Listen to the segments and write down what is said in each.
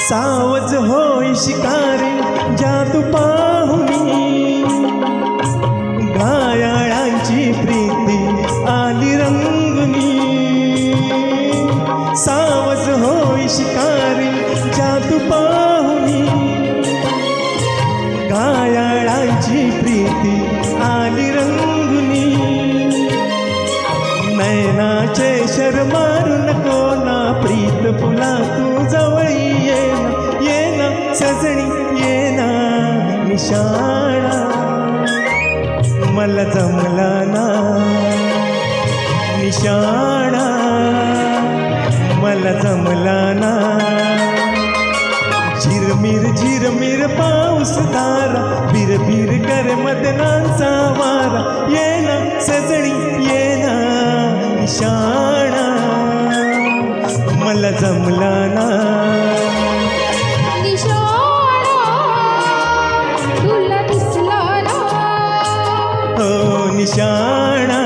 सावज होय शिकारी जादू पाहुनी, घायाळांची प्रीती आली रंगुनी। सावज होय शिकारी जादू पाहुनी, घायाळांची प्रीती आली रंगुनी। नयनाचे शर मारू नको ना, प्रीत फुला तू जवळी येना सजणी येना निशाणा। मला जमला ना निशाणा, मला जमला ना। झिरमिर झिरमिर पाऊस धारा, बिरबिर कर मदनांचा वारा। येना सजणी येना निशाणा, मला जमला ना निशाणा, निशाणा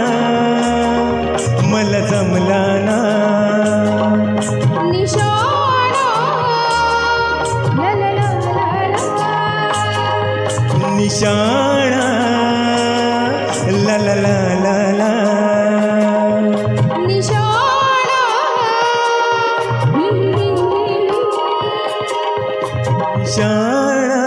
मला जमला ना निशाणा ला ला ला ला ला निशाणा ला ला ला ला ला निशाणा निशाणा